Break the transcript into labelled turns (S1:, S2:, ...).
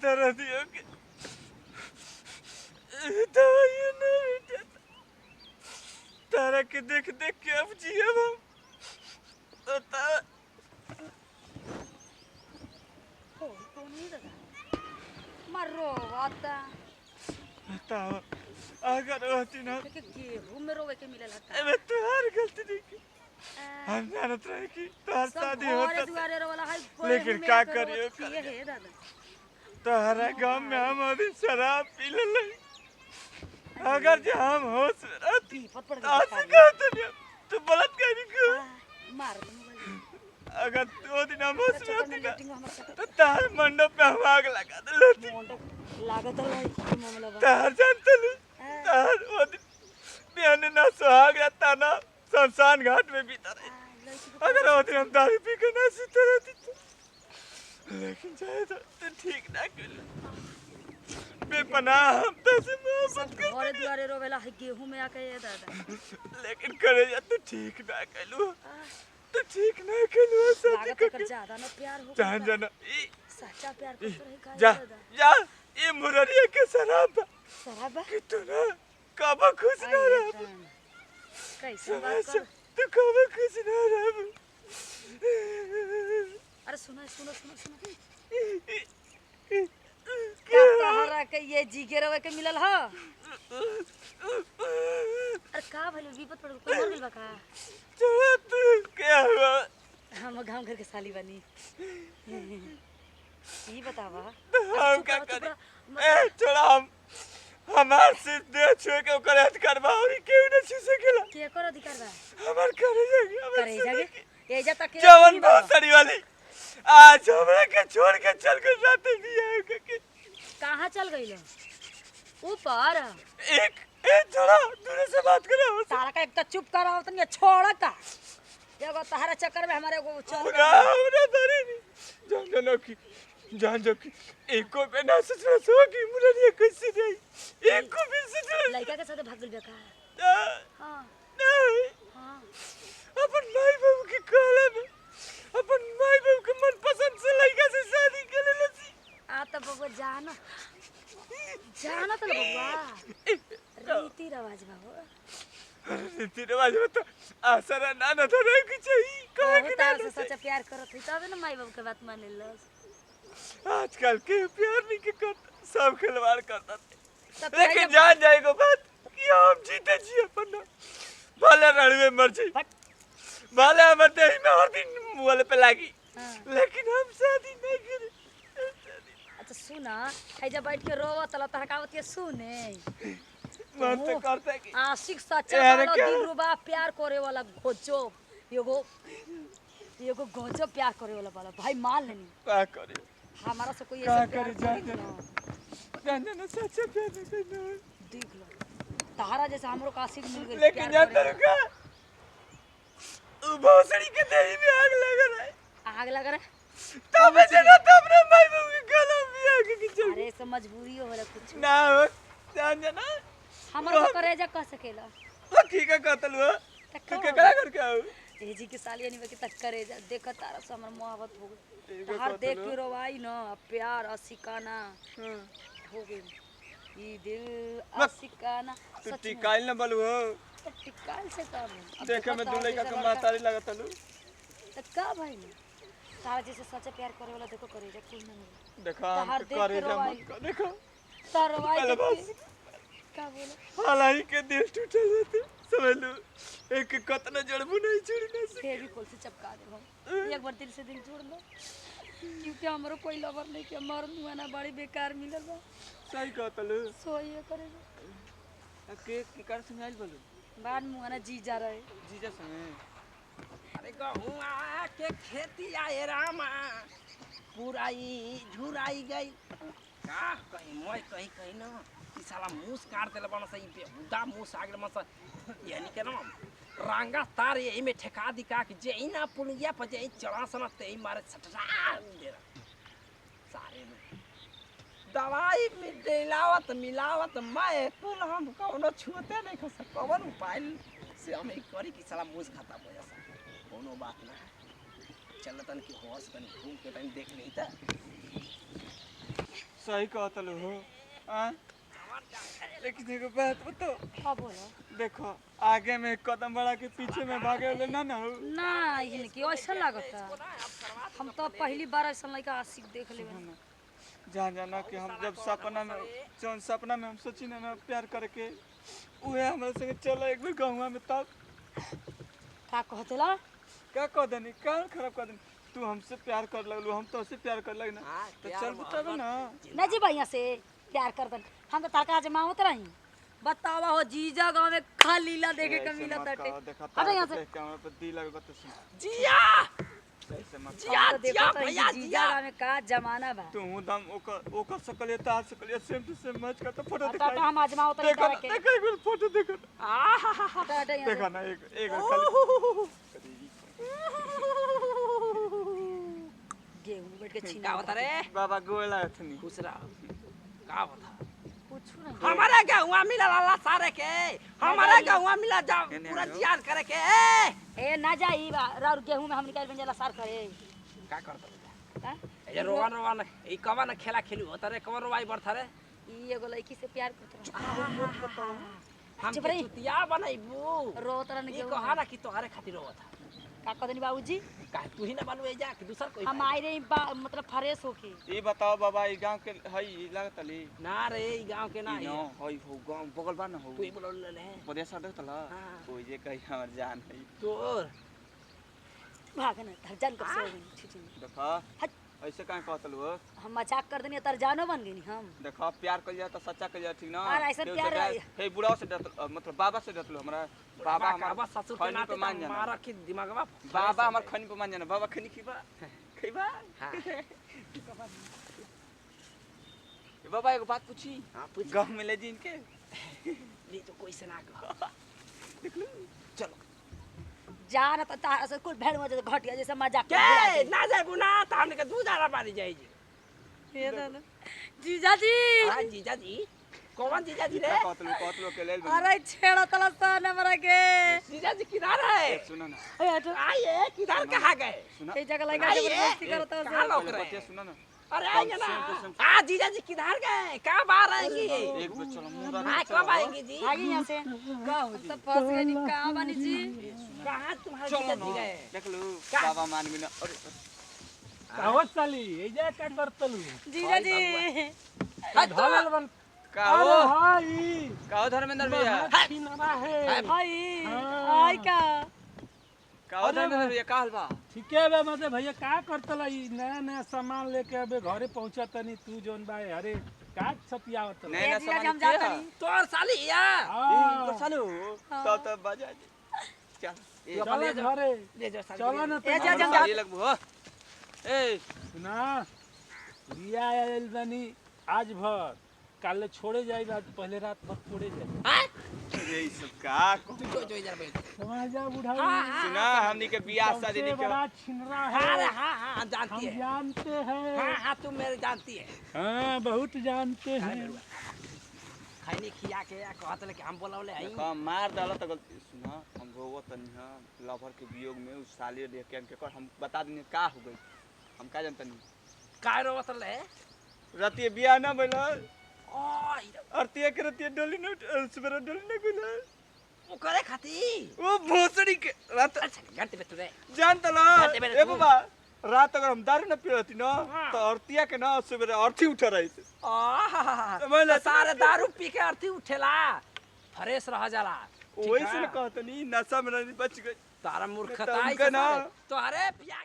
S1: तरह दियो के दवाइयाँ नहीं मिटे तारा के देख देख के अब जिए हम तो
S2: कौन नहीं दादा मरो आता
S1: बताओ अगर होती ना
S2: के गेहूं में रोवे के मिले लगता
S1: अबे तुहार गलती नहीं की हम जानत रहे कि तोहर शादी होता
S2: दुआरे रो वाला है
S1: लेकिन का करियो
S2: ये है दादा
S1: तोहरा गांव में हम अभी शराब पी ले अगर जे हम होश में रहती आज कहते नहीं तू गलत कह रही क्यों
S2: मार
S1: अगर दो दिन हम होश में रहती ना तो तार मंडप पे हम आग लगा दे लेती
S2: लागत है मामला
S1: तार जानते नहीं तार वो दिन बिहाने ना सुहाग रहता ना शमशान घाट में बीता रही अगर वो दिन हम दारू पी के ना सीते रहती तो लेकिन चाहे तो ठीक ना कर बेपनाह हम तो से मोहब्बत कर
S2: घरे दुआरे रोवेला है गेहूं में आके ये दादा
S1: लेकिन करे जा तो ठीक ना कलू तो ठीक ना कलू शादी
S2: लागत कर ज्यादा ना प्यार हो
S1: जान जाना
S2: सच्चा प्यार कर रहे का
S1: जा जा ये मुररिया के शराब कि तू ना कब खुश ना रह
S2: कैसे बात कर
S1: तू कब खुश ना रह
S2: अरे सुनो सुनो सुनो सुनो क्या तहरा के ये जीगे रवे के मिलल ह अरे का भइल विपत पड़ कोई मर गेल बा का
S1: चला तू क्या हुआ
S2: हम गांव घर के साली बनी ई बतावा
S1: हम क्या करें ए छोड़ा हम हमार सिर्फ दे छुए के ओकर हथ करवा और केहू न छू सकेला
S2: के कर अधिकार बा
S1: हमार करे जागे
S2: ए जा तक
S1: जवन बहुत सड़ी वाली आज हमरा के छोड़ के चल के रात बियाह के
S2: कहां चल गइल ऊपर
S1: एक छोड़ा दूर से बात करो
S2: तारा का एक तो चुप कराओ तनी छोड़ का एगो तहरा चक्कर में हमारे को चल
S1: हमरा धरी जान जो कि एको पे ना ससुर सो की मुररिया कैसे रही एको भी ससुर
S2: लड़का के साथ भाग गइल बा का हां
S1: नहीं
S2: हां
S1: अपन माई बाबू के कहला में अपन माई बाबू के मन पसंद से लड़का से शादी कर लेसी
S2: आ तो बबुआ जाना तो बबुआ रीति रिवाज बा हो
S1: रीति रिवाज में तो आसरा ना तो रहे के चाहिए कहे के ना
S2: से सच्चा प्यार करत है तबे ना माई बाबू के बात मान लेलस
S1: आजकल के प्यार नहीं के करता सब खिलवाड़ करता लेकिन जान जाएगा बात कि हम जीते जी अपन भले रणवे मर जाई भले हमर देह में हर दिन मुहले पे लागी लेकिन हम शादी नहीं करे
S2: अच्छा सुना है जब बैठ के रोवत ल तहकावत के सुने
S1: मन तो करता है कि
S2: आशिक सच्चा वाला दिलरुबा प्यार करे वाला गोजो एगो गोजो प्यार करे वाला भाई मान लेनी
S1: का करे
S2: हमारा से कोई ऐसा प्यार
S1: जान ना सच्चा प्यार नहीं
S2: देख लो तारा जैसा हमरो का आशिक मिल गइल
S1: लेकिन जान का भोसड़ी के देह में आग लग रहा है तब जना तब ना माई बाबू के गला में आग के चल
S2: अरे से मजबूरी होला कुछ
S1: ना हो जान जना
S2: हमरो को करेजा कह सकेला
S1: ठीक है कहतलु ठीक है करा कर क्या हो
S2: ए जी के सालिया नहीं के तक करेजा देख तारा से हमर मोहब्बत हो गई तार देख के रोवाई न प्यार असिकाना हो गइल ई दिल असिकाना
S1: तू टिकाइल न बोलू हो
S2: टिकाल से काम
S1: देखे में दुल्हे का मातारी लगतलु
S2: त का भाई तारा जैसे सच्चा प्यार करे वाला देखो करेजा कोई ना मिले
S1: देखा करेजा मत देखो
S2: तरवाई का बोले
S1: हालांकि के दिल टूटल होते समझ लो एक कतना जड़बू नहीं छोड़ी ना सके
S2: फिर भी खोल से चपका दे हम एक बार दिल से दिल जोड़ लो क्योंकि हमरो कोई लवर नहीं के मर मुआना बड़ी बेकार मिलल बा
S1: सही कहतलु
S2: सोइए करेगा
S1: के कर समझाइल बोलू
S2: बाद मुआना जीजा रहे
S1: जीजा संगे
S3: अरे गहुआ के खेती आए रामा पुराई झुराई गई का कहीं मैं कहीं ना ई साला मूस काट देले बन सही पे हुदा मूस आगे मस यानी के ना रंगा तार यही में ठेका दिका कि जे इना पुलिया पर जे चढ़ा सना ते मारे सटरा दे सारे में दवाई में मिलावत मैं कुल हम कोनो छूते नहीं खस कवन उपाय से हम एक करी कि साला मूस खाता हो जा कोनो बात ना चल तन की होश तन घूम के तन देख नहीं था
S1: सही कहत लो हो आ लेकिन एगो बात बताओ
S2: का बोलो
S1: देखो आगे में कदम बढ़ा के पीछे में भागे वाले ना हो
S2: ना इनकी ऐसा लगता हम तो पहली बार ऐसा लड़का आशिक देख लेबे
S1: जान जाना कि हम जब सपना में जौन सपना में हम सोची ना प्यार करके उहे हमारे संगे चलो एक बार गाँव में तब
S2: का कहतेला
S1: क्या कह देनी कान खराब कर देनी तू हमसे प्यार कर लगलू हम तो उससे प्यार कर लगे ना तो चल बताबे ना
S2: ना जी भैया से प्यार कर दन हम तो तारका जमावत रही बतावा हो जीजा गांव में खा लीला देखे के मिला तटे अरे यहां से
S1: कैमरा पर दी लगे बता सुन
S3: जिया
S1: ऐसे मत
S3: जिया
S2: तो देखो
S3: जिया
S2: तो
S3: भैया
S2: जीजा
S3: जिया
S2: गांव में का जमाना बा
S1: तू दम ओकर शकल तार शकल सेम टू सेम मैच का तो फोटो
S2: टाटा
S1: दिखा
S2: हम आजमावत रही
S1: देखो
S2: तारा के
S1: देखो एक बार फोटो देखो
S3: आहा
S2: टाटा यहां
S1: देखा
S2: से
S1: ना एक खाली
S2: गेहूं बैठ के
S3: का
S2: छीना
S3: बता रे
S1: बाबा गोला थनी
S3: खुश रहो का बता
S2: पूछू ना
S3: हमारे गहुआ मिला लाला सारे के हमारे गहुआ मिला जा पूरा जियान करे के
S2: ए ना जाई बा राउर गेहूं में हम निकाल बन जाला सार करे
S3: का करत
S2: का
S3: ये रोवान रोवान ई कवन खेला खेलू होता रे कवन रोवाई बढ़ता रे
S2: ई एगो लड़की से प्यार करत रहा
S3: हम
S2: चुप
S3: के
S2: रही।
S3: चुतिया बनैबू
S2: रोत रहा
S3: ई
S2: गेहूं
S3: कहा ना कि तोहरे खातिर रोवत
S2: का कहदनी बाबूजी
S3: काहे तू ही ना बनवे जा कि दूसर कोई
S2: हम आए रही मतलब फ्रेश होके
S1: ई बताओ बाबा ई गांव के हई लागत ली
S3: ना रे ई गांव के ना
S1: ई
S3: ये
S1: नो हई हो गांव बगल बा ना हो
S3: तू ही बोल ले
S1: प्रदेश देख तला
S3: हाँ।
S1: कोई जे कही हमर जान हई
S3: तोर
S2: भागना तरजान कब से हो गई ठीक
S1: देखा
S2: हट।
S1: ऐसे काहे कहत लो
S2: हम मजाक कर देनी तरजानो बन गई हम
S1: देखा प्यार कर जा तो सच्चा कर जा ठीक ना
S2: और ऐसा
S1: केहू
S2: प्यार
S1: से
S2: है।
S1: हे बुढ़ाओ से डरत मतलब बाबा से डरत लो हमरा बाबा
S3: बाबा
S1: हमार
S3: ससुर के
S1: खैनी
S3: नाते
S1: पे मान जाना
S3: मारा के दिमागवा
S1: बाबा हमार खैनी पे मान जाना बाबा खैनी खीबा खीबा
S3: हां
S1: ए बाबा एगो बात पूछी
S3: हां पूछ
S1: गांव में ले जिन के
S3: ले तो कोई से ना कह
S1: देख लो चलो
S2: जान तो तारा से कुल भेड़ में घटिया जैसे मजाक
S3: के ना जाए बुना त हमने के दू जाना पानी जाई जी
S2: ये दादा जीजा जी
S3: हां जीजा जी कौन जीजा जी रे
S1: कहत लो के लेल
S2: अरे छेड़ा तला सन हमरा के
S3: जीजा जी किधर है
S1: सुनो ना
S2: ए हटो
S3: आइए किधर कहाँ गए
S1: सुना
S2: ए जगह लगा जबरदस्ती करो तो
S3: कहाँ लोग
S1: पहले
S3: रहे
S1: बतिया सुनो ना
S3: अरे आइए ना हाँ जीजा जी किधर गए कहाँ बाहर आएंगी
S1: एक बार चलो मुंडा
S3: हाँ कब आएंगी जी
S2: आगे यहाँ से का हो तो फंस गई का बनी जी
S3: कहाँ तुम्हारे
S1: चलो
S3: जीजा
S1: ना
S3: जी गए
S1: देख लो
S3: का?
S1: बाबा मान बिना अरे
S4: आवत चाली एजा का करतलू
S2: जीजा जी
S4: ढलल बन
S1: का
S4: अरे
S1: हो
S4: हाई
S1: का हो धर्मेंद्र भैया
S4: किनारा है
S2: हाय
S4: हाँ।
S2: हाय का
S1: का हो धर्मेंद्र भैया का हाल बा
S4: ठीके बा मतलब भैया का करतला ई नया नया सामान लेके अबे घरे पहुंचा तनी तू जोन बा अरे का सतियावत
S1: नहीं
S2: ए
S1: ना
S2: जीजा जी हम
S1: सामान
S2: जात
S1: किया
S2: नहीं
S3: तोर साली या
S1: तो चलो तो बजा चल ए
S4: चलो घरे
S3: ले जाओ साली
S4: चलो ना
S2: ए जा जा
S1: साली लगबो हो ए
S4: सुना रिया आयल बनी आज भर काले छोड़े जाई रात पहले रात भर छोड़े जाई
S3: हाँ
S1: ये सब का
S3: तू जो इधर बैठ
S4: समझ जा बुढ़ा
S1: सुना हमनी के बियाह शादी नहीं
S4: बड़ा छिनरा है
S3: अरे हाँ हाँ जानती
S4: हम
S3: है
S4: जानते
S3: हाँ
S4: हैं
S3: हाँ तुम मेरे जानती है
S4: हाँ बहुत जानते हैं
S3: खैनी खिया के या कहत ले कि हम बोलौले आई
S1: देखो मार डाला तो गलती सुना हम रोवो तनी हां लवर के वियोग में उस साली देख के कर हम बता देंगे का हो गई हम का जानते नहीं
S3: काय रोवत ले
S1: रातिए बियाह ना भइल
S3: ओए
S1: आरती के रातिए डोली न सुबह डोली न गइल
S3: वो करे खाती
S1: ओ भोसड़ी के रात
S3: अच्छा घंटे पे तू रे
S1: जान तला
S3: रात में
S1: ए बाबा रात अगर हम दारू न पियती न
S3: हाँ।
S1: तो आरतिया के ना सुबह अर्थी उठ रही थी
S3: आहा
S1: समझ ले?
S3: सारे दारू पी के अर्थी उठेला फ्रेश रह जाला ठीक
S1: वैसे
S3: है?
S1: न कहतनी नशा में नहीं बच गई
S3: तारा
S1: नहीं तो
S3: मूर्खताई
S1: उनका
S3: से
S1: ना-
S3: सारे- तोहरे पिया